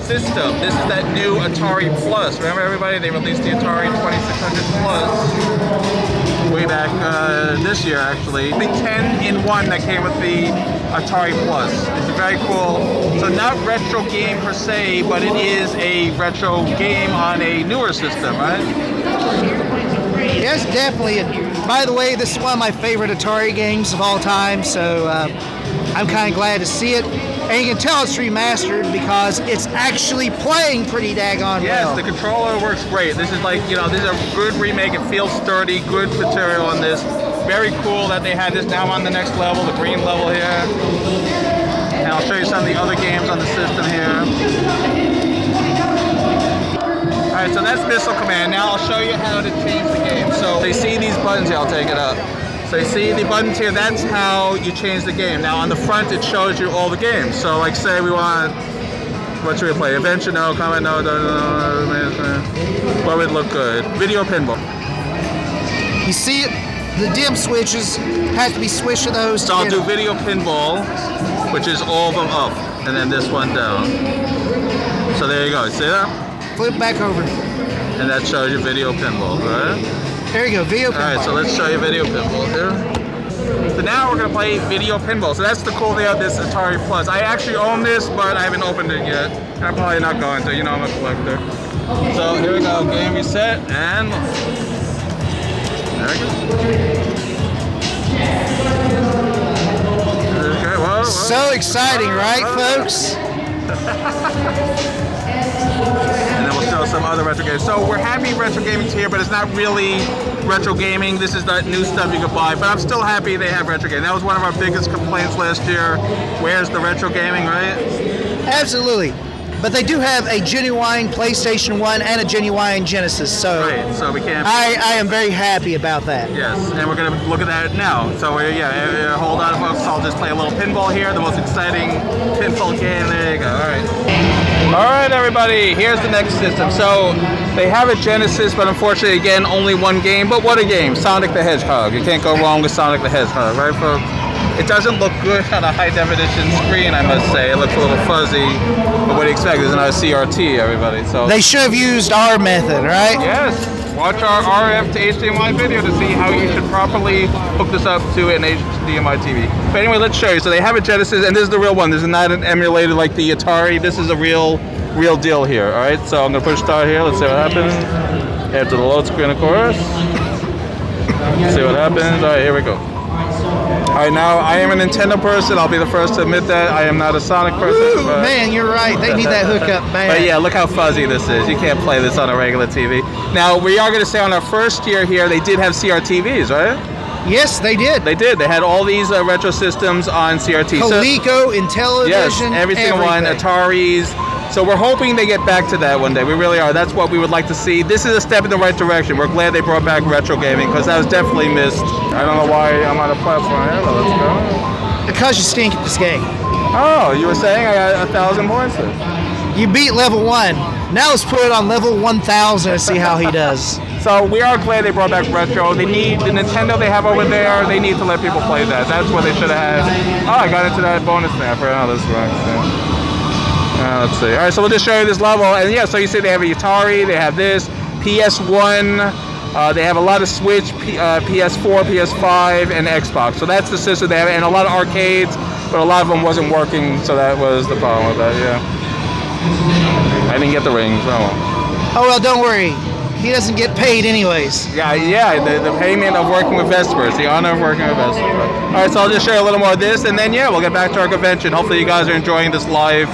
system. This is that new Atari Plus. Remember, everybody? They released the Atari 2600 Plus way back this year, actually. The 10-in-1 that came with the Atari Plus. It's very cool. So not retro game per se, but it is a retro game on a newer system, right? Yes, definitely. And by the way, this is one of my favorite Atari games of all time, so I'm kind of glad to see it. And you can tell it's remastered because it's actually playing pretty daggone well. Yes, the controller works great. This is like, you know, this is a good remake. It feels sturdy, good material on this. Very cool that they had this now on the next level, the green level here. And I'll show you some of the other games on the system here. Alright, so that's Missile Command. Now I'll show you how to change the game. So you see these buttons here, I'll take it up. So you see the buttons here, that's how you change the game. Now on the front it shows you all the games. So like say we want, what should we play? Adventure, no, combat, no, what would look good? Video pinball. You see it? The dim switches have to be switched to those. So I'll do video pinball, which is all of them up, and then this one down. So there you go, see that? Flip back over. And that shows you video pinball, right? There you go, video pinball. Alright, so let's show you video pinball here. So now we're going to play video pinball. So that's the cool thing of this Atari Plus. I actually own this, but I haven't opened it yet. And I'm probably not going to, you know I'm a collector. So here we go, game reset, and there we go. Okay, whoa. So exciting, right, folks? And then we'll show some other retro games. So we're happy retro gaming's here, but it's not really retro gaming. This is the new stuff you could buy, but I'm still happy they have retro gaming. That was one of our biggest complaints last year. Where's the retro gaming, right? Absolutely. But they do have a genuine PlayStation 1 and a genuine Genesis, so, right, so we can't. I am very happy about that. Yes, and we're going to look at that now. So yeah, hold on folks, I'll just play a little pinball here, the most exciting pinball game. There you go, all right, everybody, here's the next system. So they have a Genesis, but unfortunately, again, only one game, but what a game, Sonic the Hedgehog. You can't go wrong with Sonic the Hedgehog, right folks? It doesn't look good on a high-definition screen, I must say. It looks a little fuzzy, but what do you expect? There's another CRT, everybody. So they should have used our method, right? Yes. Watch our RF to HDMI video to see how you should properly hook this up to an HDMI TV. But anyway, let's show you. So they have a Genesis, and this is the real one. This is not an emulated like the Atari. This is a real deal here, all right? So I'm going to push start here. Let's see what happens. After the load screen, of course. See what happens. All right, here we go. Alright, now I am a Nintendo person. I'll be the first to admit that. I am not a Sonic person. Ooh, man, you're right. They need that hookup, man. But yeah, look how fuzzy this is. You can't play this on a regular TV. Now, we are going to say on our first year here, they did have CRTVs, right? Yes, they did. They did. They had all these retro systems on CRT. Coleco, Intellivision, yes, every single one, Ataris. So we're hoping they get back to that one day. We really are. That's what we would like to see. This is a step in the right direction. We're glad they brought back retro gaming because that was definitely missed. I don't know why I'm on a platform here, but let's go. Because you stink at this game. Oh, you were saying I got 1,000 points then. You beat level 1. Now let's put it on level 1,000 and see how he does. So we are glad they brought back retro. They need the Nintendo they have over there. They need to let people play that. That's what they should have had. Oh, I got into that bonus thing. I forgot how this works. Let's see. All right, so we'll just show you this level, and yeah, so you see they have a Atari, they have this PS1, they have a lot of Switch, PS4, PS5, and Xbox. So that's the system they have, and a lot of arcades, but a lot of them wasn't working, so that was the problem with that. Yeah, I didn't get the rings. Oh well, don't worry. He doesn't get paid anyways. Yeah, the payment of working with Vespor. It's the honor of working with Vespor. All right, so I'll just share a little more of this, and then yeah, we'll get back to our convention. Hopefully you guys are enjoying this live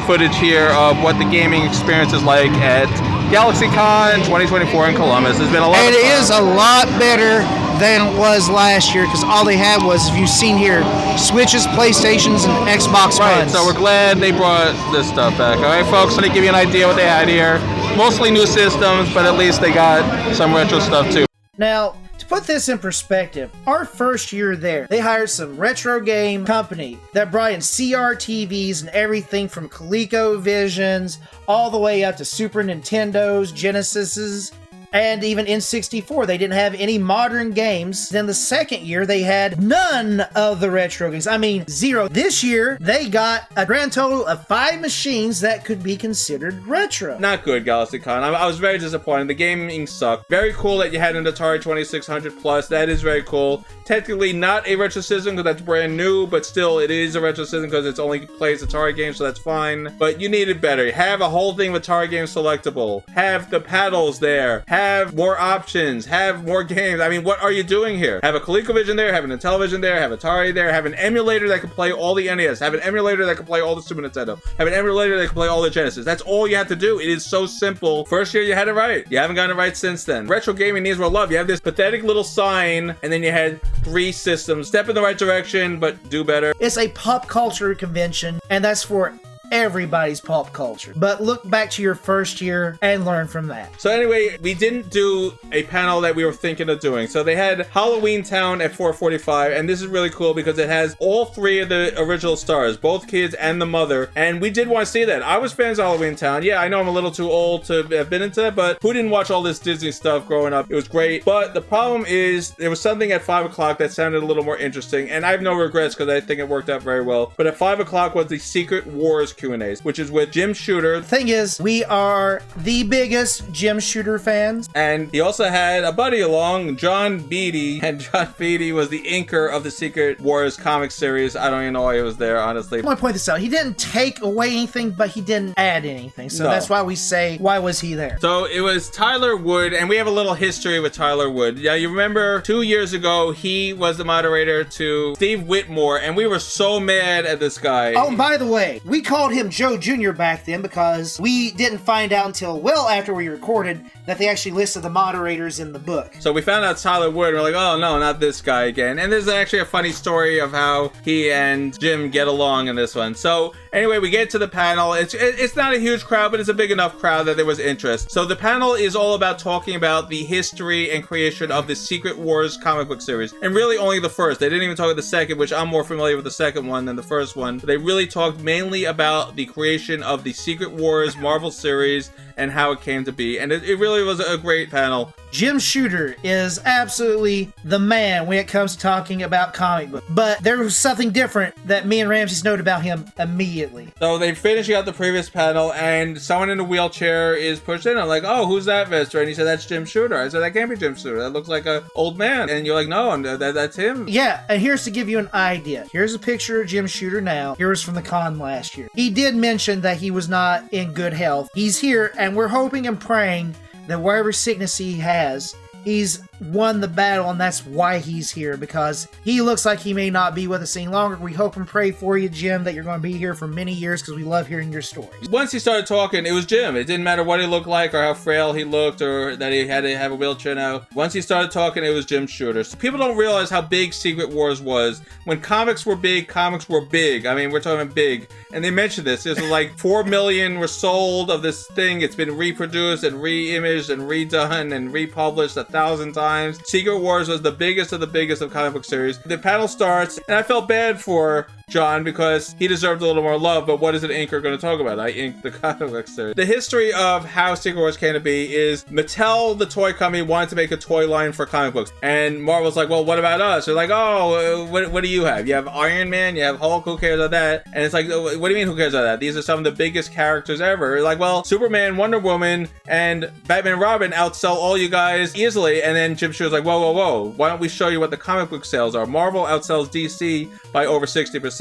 footage here of what the gaming experience is like at GalaxyCon 2024 in Columbus. It's been a lot of fun. And it is a lot better than it was last year, because all they had was, if you've seen here, Switches, PlayStations, and Xbox Right, Ones. so we're glad they brought this stuff back. All right, folks, let me give you an idea what they had here. Mostly new systems, but at least they got some retro stuff too. Now, to put this in perspective, our first year there, they hired some retro game company that brought in CRTVs and everything from ColecoVisions all the way up to Super Nintendos, Genesises, and even N64. They didn't have any modern games. Then the second year, they had none of the retro games. I mean, zero. This year, they got a grand total of 5 machines that could be considered retro. Not good, GalaxyCon. I was very disappointed. The gaming sucked. Very cool that you had an Atari 2600 Plus. That is very cool. Technically not a retro system because that's brand new, but still it is a retro system because it's only plays Atari games, so that's fine. But you need it better. Have a whole thing with Atari games selectable. Have the paddles there. Have more options. Have more games. I mean, what are you doing here? Have a ColecoVision there. Have an Intellivision there. Have Atari there. Have an emulator that can play all the NES. Have an emulator that can play all the Super Nintendo. Have an emulator that can play all the Genesis. That's all you have to do. It is so simple. First year you had it right. You haven't gotten it right since then. Retro gaming needs more love. You have this pathetic little sign, and then you had 3 systems. Step in the right direction, but do better. It's a pop culture convention, and that's for everybody's pop culture. But look back to your first year and learn from that. So anyway, we didn't do a panel that we were thinking of doing. So they had Halloween Town at 4:45, and this is really cool because it has all 3 of the original stars, both kids and the mother, and we did want to see that. I was fans of Halloween Town. Yeah, I know I'm a little too old to have been into that, but who didn't watch all this Disney stuff growing up? It was great, but the problem is there was something at 5 o'clock that sounded a little more interesting, and I have no regrets because I think it worked out very well. But at 5 o'clock was the Secret Wars Q&As, which is with Jim Shooter. The thing is, we are the biggest Jim Shooter fans. And he also had a buddy along, John Beatty, and John Beatty was the inker of the Secret Wars comic series. I don't even know why he was there, honestly. I want to point this out. He didn't take away anything, but he didn't add anything. So No. that's why we say, why was he there? So it was Tyler Wood, and we have a little history with Tyler Wood. Yeah, you remember 2 years ago, he was the moderator to Steve Whitmore, and we were so mad at this guy. Oh, and by the way, we called him Joe Jr. back then because we didn't find out until well after we recorded that they actually listed the moderators in the book. So we found out Tyler Wood, and we're like, oh no, not this guy again. And there's actually a funny story of how he and Jim get along in this one. So anyway, we get to the panel. It's not a huge crowd, but it's a big enough crowd that there was interest. So the panel is all about talking about the history and creation of the Secret Wars comic book series. And really only the first. They didn't even talk about the second, which I'm more familiar with the second one than the first one. But they really talked mainly about the creation of the Secret Wars Marvel series and how it came to be. And it really was a great panel. Jim Shooter is absolutely the man when it comes to talking about comic books. But there was something different that me and Ramses noted about him immediately. So they finished out the previous panel, and someone in a wheelchair is pushed in. I'm like, oh, who's that, Vester? And he said, that's Jim Shooter. I said, that can't be Jim Shooter. That looks like an old man. And you're like, no, that's him. Yeah, and here's to give you an idea. Here's a picture of Jim Shooter now. Here's from the con last year. He did mention that he was not in good health. He's here, and we're hoping and praying that whatever sickness he has, he's won the battle, and that's why he's here, because he looks like he may not be with us any longer. We hope and pray for you, Jim, that you're going to be here for many years, because we love hearing your stories. Once he started talking, it was Jim. It didn't matter what he looked like or how frail he looked or that he had to have a wheelchair now. Once he started talking, it was Jim Shooter. So people don't realize how big Secret Wars was. When comics were big, comics were big. I mean, we're talking big. And they mentioned this. There's like 4 million were sold of this thing. It's been reproduced and re-imaged and redone and republished 1,000 times. times. Secret Wars was the biggest of the biggest of comic book series. The panel starts, and I felt bad for John because he deserved a little more love, but what is an inker going to talk about? I inked the comic book series. The history of how Secret Wars came to be is Mattel, the toy company, wanted to make a toy line for comic books, and Marvel's like, well, what about us? They're like, oh, what do you have? You have Iron Man, you have Hulk, who cares about that? And it's like, what do you mean, who cares about that? These are some of the biggest characters ever. They're like, well, Superman, Wonder Woman, and Batman and Robin outsell all you guys easily. And then Jim Shooter's like, whoa, why don't we show you what the comic book sales are? Marvel outsells DC by over 60%.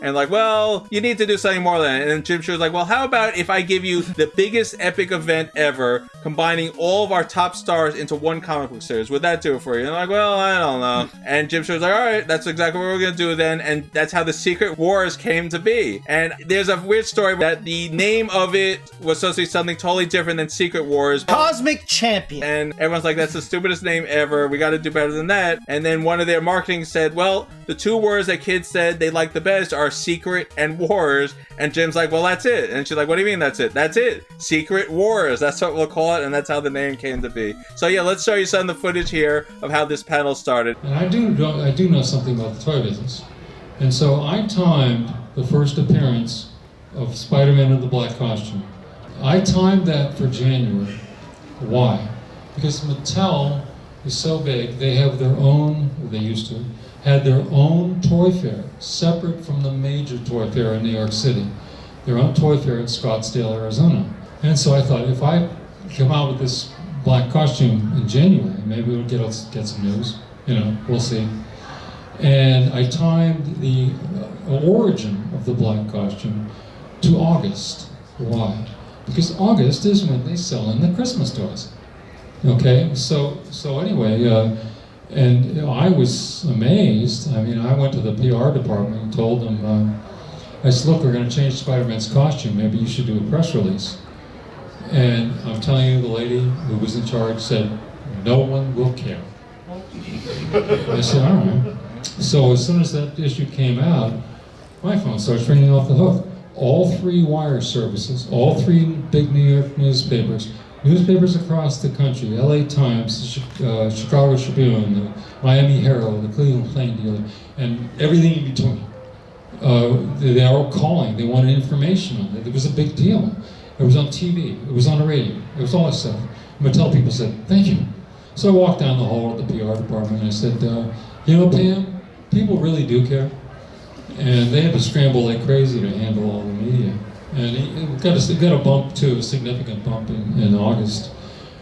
And like, well, you need to do something more than that. And then Jim Shooter's like, well, how about if I give you the biggest epic event ever, combining all of our top stars into one comic book series? Would that do it for you? And I'm like, well, I don't know. And Jim Shooter's like, all right, that's exactly what we're going to do then. And that's how the Secret Wars came to be. And there's a weird story that the name of it was supposed to be something totally different than Secret Wars. Cosmic Champion. And everyone's like, that's the stupidest name ever. We got to do better than that. And then one of their marketing said, well, the two words that kids said they like the best are Secret and Wars. And Jim's like, well, that's it. And she's like, what do you mean that's it? That's it. Secret Wars. That's what we'll call it. And that's how the name came to be. So yeah, let's show you some of the footage here of how this panel started. And I do know something about the toy business. And so I timed the first appearance of Spider-Man in the black costume. I timed that for January. Why? Because Mattel is so big, they have their own, or they used to, had their own toy fair, separate from the major toy fair in New York City. Their own toy fair in Scottsdale, Arizona. And so I thought, if I come out with this black costume in January, maybe we'll get some news. You know, we'll see. And I timed the origin of the black costume to August. Why? Because August is when they sell in the Christmas toys. Okay, so anyway, and you know, I was amazed. I mean, I went to the PR department and told them, I said, look, we're going to change Spider-Man's costume. Maybe you should do a press release. And I'm telling you, the lady who was in charge said, no one will care. I said, all right. So as soon as that issue came out, my phone starts ringing off the hook. All three wire services, all three big New York newspapers across the country, LA Times, Chicago Tribune, the Miami Herald, the Cleveland Plain Dealer, and everything in between. They are all calling, they wanted information on it. It was a big deal. It was on TV, it was on the radio, it was all that stuff. Mattel people said, thank you. So I walked down the hall of the PR department and I said, you know, Pam, people really do care. And they had to scramble like crazy to handle all the media. And it got a bump too, a significant bump in August.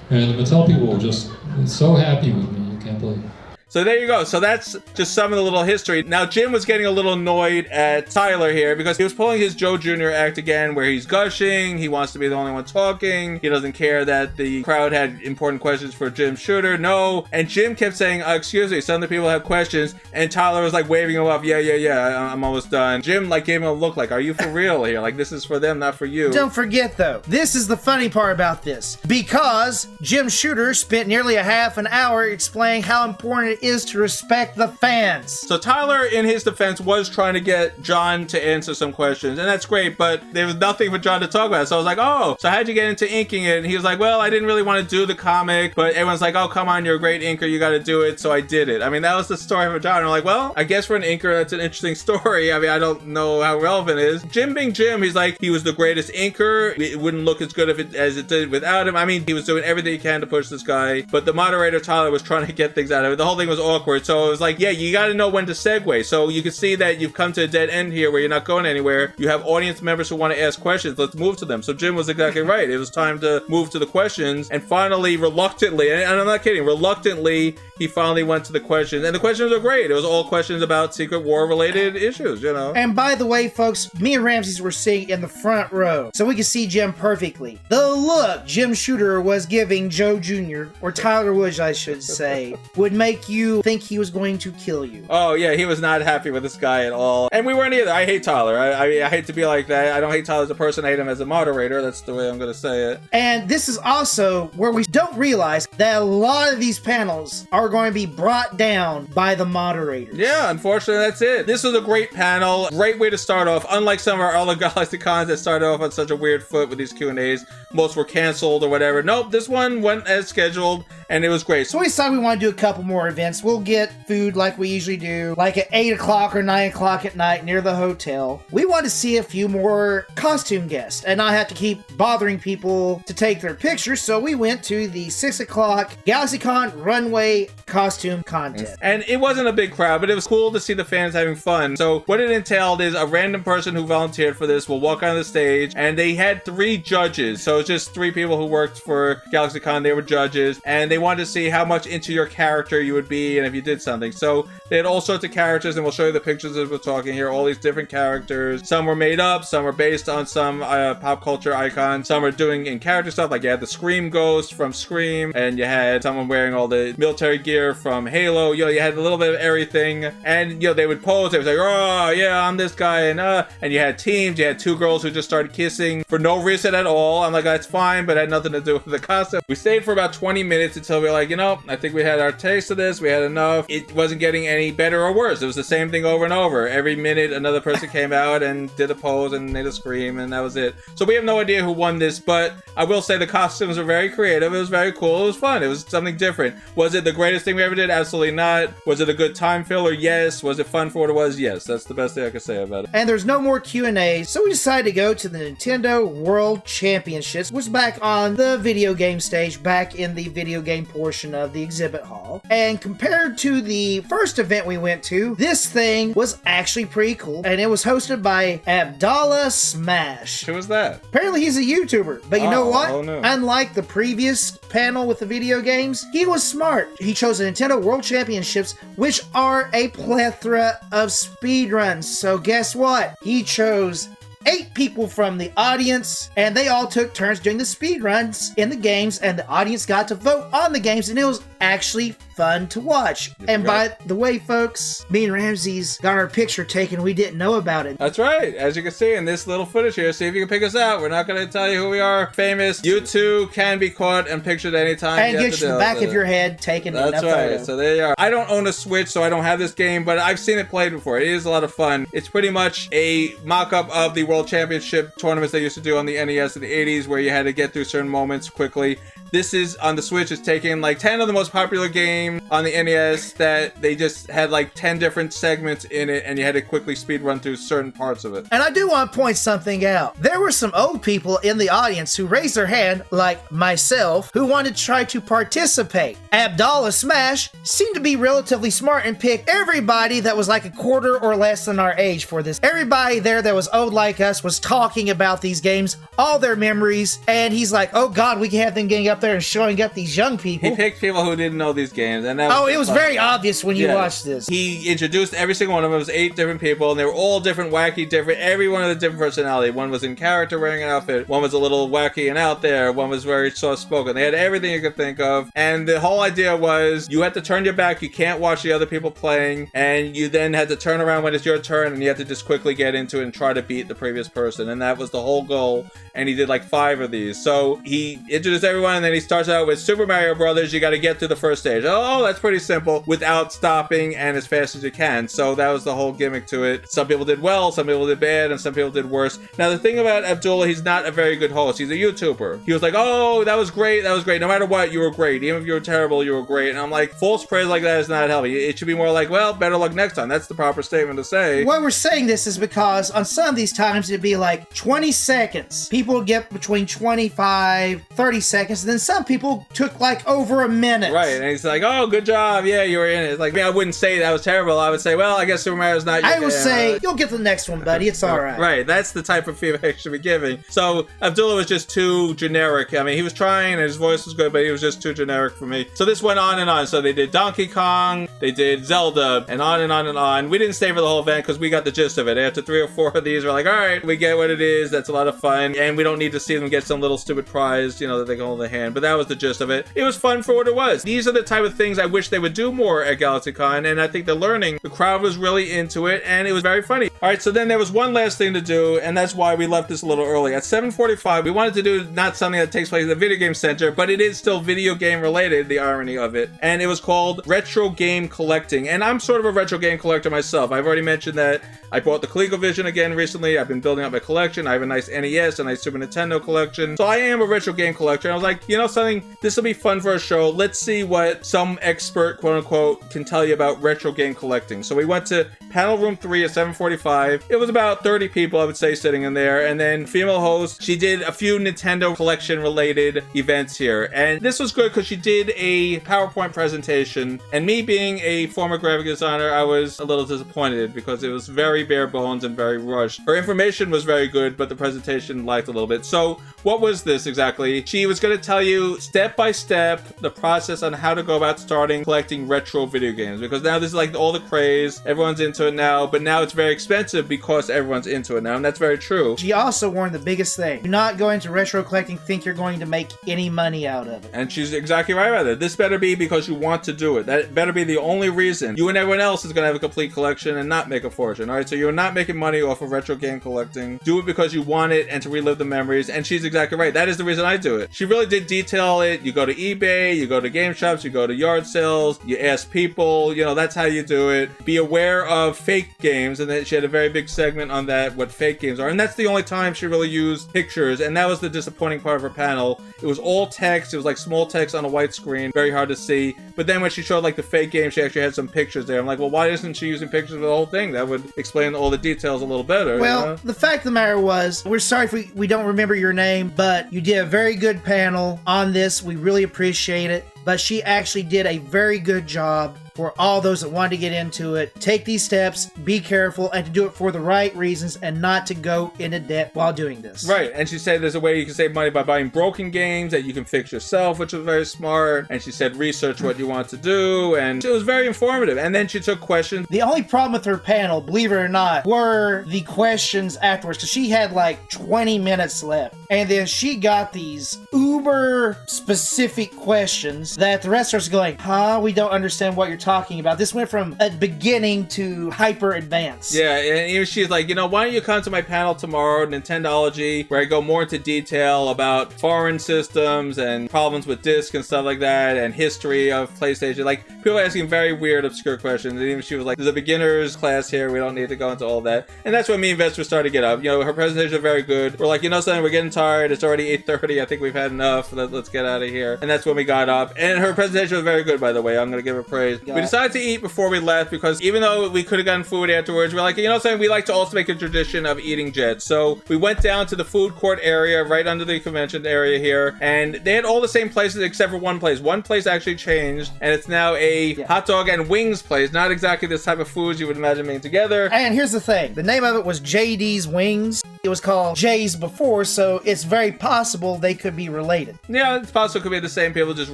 And the Mattel people were just so happy with me, you can't believe it. So there you go. So that's just some of the little history. Now, Jim was getting a little annoyed at Tyler here because he was pulling his Joe Jr. act again where he's gushing. He wants to be the only one talking. He doesn't care that the crowd had important questions for Jim Shooter. No. And Jim kept saying, excuse me, some of the people have questions. And Tyler was like waving him off. Yeah, I'm almost done. Jim like gave him a look like, are you for real here? Like, this is for them, not for you. Don't forget, though, this is the funny part about this. Because Jim Shooter spent nearly a half an hour explaining how important it is to respect the fans. So Tyler, in his defense, was trying to get John to answer some questions, and that's great, but there was nothing for John to talk about. So I was like, oh, so how'd you get into inking it? And he was like, well, I didn't really want to do the comic, but everyone's like, oh, come on, you're a great inker, you got to do it, so I did it. I mean, that was the story for John. And I'm like, well, I guess for an inker, that's an interesting story. I mean, I don't know how relevant it is. Jim being Jim, he's like, he was the greatest inker. It wouldn't look as good as it did without him. I mean, he was doing everything he can to push this guy, but the moderator, Tyler, was trying to get things out of it. The whole thing was awkward. So it was like, yeah, you got to know when to segue. So you can see that you've come to a dead end here where you're not going anywhere. You have audience members who want to ask questions. Let's move to them. So Jim was exactly right. It was time to move to the questions. And finally, reluctantly, and I'm not kidding, reluctantly, he finally went to the questions. And the questions are great. It was all questions about Secret War related issues, you know. And by the way, folks, me and Ramses were sitting in the front row, so we could see Jim perfectly. The look Jim Shooter was giving Joe Jr., or Tyler Woods, I should say, would make you think he was going to kill you. Oh, yeah, he was not happy with this guy at all. And we weren't either. I hate Tyler. I hate to be like that. I don't hate Tyler as a person. I hate him as a moderator. That's the way I'm going to say it. And this is also where we don't realize that a lot of these panels are are going to be brought down by the moderators. Yeah, unfortunately, that's it. This was a great panel. Great way to start off. Unlike some of our other GalaxyCons that started off on such a weird foot with these Q&As. Most were canceled or whatever. Nope, this one went as scheduled, and it was great. So we decided we want to do a couple more events. We'll get food like we usually do, like at 8 o'clock or 9 o'clock at night near the hotel. We want to see a few more costume guests and not have to keep bothering people to take their pictures, so we went to the 6 o'clock GalaxyCon Runway costume contest. And it wasn't a big crowd, but it was cool to see the fans having fun. So what it entailed is a random person who volunteered for this will walk on the stage, and they had 3 judges. So it's just 3 people who worked for GalaxyCon. They were judges, and they wanted to see how much into your character you would be and if you did something. So they had all sorts of characters, and we'll show you the pictures as we're talking here. All these different characters. Some were made up, some were based on some pop culture icons. Some are doing in character stuff, like you had the Scream Ghost from Scream, and you had someone wearing all the military gear from Halo. You know, you had a little bit of everything, and you know, they would pose. They would say, "Oh yeah, I'm this guy," and you had teams. You had 2 girls who just started kissing for no reason at all. I'm like, that's fine, but it had nothing to do with the costume. We stayed for about 20 minutes until we were like, you know, I think we had our taste of this. We had enough. It wasn't getting any better or worse. It was the same thing over and over. Every minute, another person came out and did a pose and made a scream, and that was it. So we have no idea who won this, but I will say the costumes were very creative. It was very cool. It was fun. It was something different. Was it the greatest thing we ever did? Absolutely not. Was it a good time filler? Yes. Was it fun for what it was? Yes. That's the best thing I can say about it. And there's no more Q&A, so we decided to go to the Nintendo World Championships, which was back on the video game stage, back in the video game portion of the exhibit hall. And compared to the first event we went to, this thing was actually pretty cool, and it was hosted by Abdallah Smash. Who was that? Apparently he's a YouTuber, but you know what? Oh, no. Unlike the previous panel with the video games, he was smart. He chose the Nintendo World Championships, which are a plethora of speedruns. So guess what? He chose 8 people from the audience, and they all took turns doing the speedruns in the games, and the audience got to vote on the games, and it was actually fun to watch. And by the way, folks, me and Ramses got our picture taken. We didn't know about it. That's right. As you can see in this little footage here, see if you can pick us out. We're not going to tell you who we are. Famous. You too can be caught and pictured anytime. And get the back of your head taken in a photo. That's right. So there you are. I don't own a Switch, so I don't have this game, but I've seen it played before. It is a lot of fun. It's pretty much a mock-up of the World Championship tournaments they used to do on the NES in the 80s, where you had to get through certain moments quickly. This is on the Switch. It's taking like 10 of the most popular games on the NES that they just had like 10 different segments in it, and you had to quickly speed run through certain parts of it. And I do want to point something out. There were some old people in the audience who raised their hand, like myself, who wanted to try to participate. Abdallah Smash seemed to be relatively smart and picked everybody that was like a quarter or less than our age for this. Everybody there that was old like us was talking about these games, all their memories, and he's like, oh god, we can have them getting up there and showing up these young people. He picked people who didn't know these games, and that it was very obvious when you watched this. He introduced every single one of them. It was 8 different people, and they were all different, wacky, different. Every one of the different personality. One was in character wearing an outfit. One was a little wacky and out there. One was very soft-spoken. They had everything you could think of, and the whole idea was you had to turn your back. You can't watch the other people playing, and you then had to turn around when it's your turn, and you had to just quickly get into it and try to beat the previous person, and that was the whole goal. And he did like 5 of these. So he introduced everyone, and then he starts out with Super Mario Brothers. You got to get through the first stage. Oh, that's pretty simple, without stopping and as fast as you can. So that was the whole gimmick to it. Some people did well, some people did bad, and some people did worse. Now the thing about Abdullah, he's not a very good host. He's a YouTuber. He was like, oh, that was great, that was great. No matter what, you were great. Even if you were terrible, you were great. And I'm like, false praise like that is not healthy. It should be more like, well, better luck next time. That's the proper statement to say. Why we're saying this is because on some of these times it'd be like 20 seconds. People would get between 25, 30 seconds, and then some people took like over a minute. Right, and he's like, oh, good job, yeah, you were in it. It's like, I wouldn't say that was terrible. I would say, well, I guess Super Mario's not your I would say, you'll get the next one, buddy. It's all right. Right, that's the type of feedback you should be giving. So Abdullah was just too generic. I mean, he was trying, and his voice was good, but he was just too generic for me. So this went on and on. So they did Donkey Kong, they did Zelda, and on and on and on. We didn't stay for the whole event because we got the gist of it. After 3 or 4 of these, we're like, all right, we get what it is. That's a lot of fun, and we don't need to see them get some little stupid prize, you know, that they can hold in their hand. But that was the gist of it. It was fun for what it was. These are the type of things I wish they would do more at GalaxyCon, and I think they're learning. The crowd was really into it, and it was very funny. All right, so then there was one last thing to do, and that's why we left this a little early. At 7:45, we wanted to do not something that takes place at the video game center, but it is still video game related, the irony of it. And it was called Retro Game Collecting. And I'm sort of a retro game collector myself. I've already mentioned that I bought the ColecoVision again recently. I've been building up my collection. I have a nice NES, a nice Super Nintendo collection. So I am a retro game collector. And I was like, you know something? This will be fun for a show. Let's see what some expert, quote unquote, can tell you about retro game collecting. So we went to panel room 3 at 7:45. It was about 30 people, I would say, sitting in there. And then female host, she did a few Nintendo collection related events here. And this was good because she did a PowerPoint presentation. And me being a former graphic designer, I was a little disappointed because it was very bare bones and very rushed. Her information was very good, but the presentation lacked a little bit. So what was this exactly? She was going to tell you step by step the process on how to go about starting collecting retro video games, because now this is like all the craze. Everyone's into it now, but now it's very expensive because everyone's into it now, and that's very true. She also warned the biggest thing: do not go into retro collecting think you're going to make any money out of it. And she's exactly right about it. This better be because you want to do it. That better be the only reason. You and everyone else is going to have a complete collection and not make a fortune. All right, so you're not making money off of retro game collecting. Do it because you want it and to relive the memories. And she's exactly right. That is the reason I do it. She really did detail it. You go to eBay, you go to game shops, you go to yard sales, you ask people, you know, that's how you do it. Be aware of fake games. And then she had a very big segment on that, what fake games are. And that's the only time she really used pictures. And that was the disappointing part of her panel. It was all text. It was like small text on a white screen, very hard to see. But then when she showed like the fake game, she actually had some pictures there. I'm like, well, why isn't she using pictures of the whole thing? That would explain all the details a little better. Well, you know? the fact of the matter was, we're sorry if we don't remember your name, but you did a very good panel on this. We really appreciate it. But she actually did a very good job for all those that want to get into it. Take these steps, be careful, and to do it for the right reasons and not to go into debt while doing this. Right, and she said there's a way you can save money by buying broken games that you can fix yourself, which was very smart. And she said research what you want to do, and it was very informative. And then she took questions. The only problem with her panel, believe it or not, were the questions afterwards, because she had like 20 minutes left. And then she got these uber specific questions that the rest of us are going, we don't understand what you're talking about. This went from a beginning to hyper advanced. Yeah, and even she's like, you know, why don't you come to my panel tomorrow, Nintendology, where I go more into detail about foreign systems and problems with discs and stuff like that, and history of PlayStation. Like, people are asking very weird, obscure questions. And even she was like, there's a beginner's class here. We don't need to go into all that. And that's when me and Vespor started to get up. You know, her presentation was very good. We're like, you know something, we're getting tired. It's already 8:30. I think we've had enough. Let's get out of here. And that's when we got up. And her presentation was very good, by the way. I'm going to give her praise. We decided to eat before we left because even though we could have gotten food afterwards, we're like, you know something, we like to also make a tradition of eating jets. So we went down to the food court area right under the convention area here, and they had all the same places except for one place. One place actually changed, and it's now a hot dog and wings place. Not exactly this type of foods you would imagine being together. And here's the thing. The name of it was JD's Wings. It was called Jay's before, so it's very possible they could be related. Yeah, it's possible it could be the same people just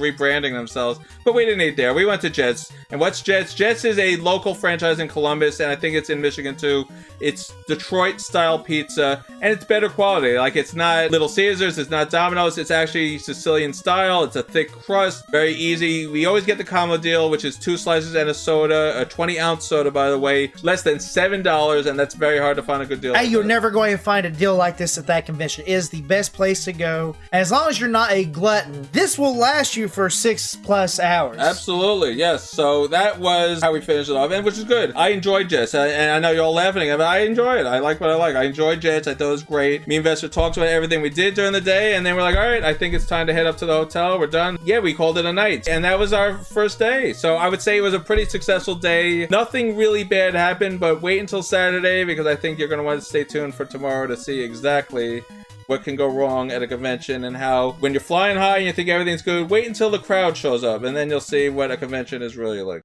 rebranding themselves. But we didn't eat there. We went to Jets. And what's Jets? Jets is a local franchise in Columbus, and I think it's in Michigan too. It's Detroit-style pizza, and it's better quality. Like, it's not Little Caesars, it's not Domino's, it's actually Sicilian style. It's a thick crust, very easy. We always get the combo deal, which is 2 slices and a soda, a 20-ounce soda, by the way, less than $7, and that's very hard to find a good deal. Hey, you're never going to find a deal like this at that convention. It is the best place to go. And as long as you're not a glutton, this will last you for 6+ hours. Absolutely, yes. So that was how we finished it off, and which is good. I enjoyed Jets, and I know you're all laughing, but I enjoy it. I like what I like. I enjoyed Jets. I thought it was great. Me and Vespor talked about everything we did during the day, and then we're like, all right, I think it's time to head up to the hotel. We're done. Yeah, we called it a night, and that was our first day. So I would say it was a pretty successful day. Nothing really bad happened, but wait until Saturday, because I think you're going to want to stay tuned for tomorrow to see exactly what can go wrong at a convention, and how when you're flying high and you think everything's good, wait until the crowd shows up, and then you'll see what a convention is really like.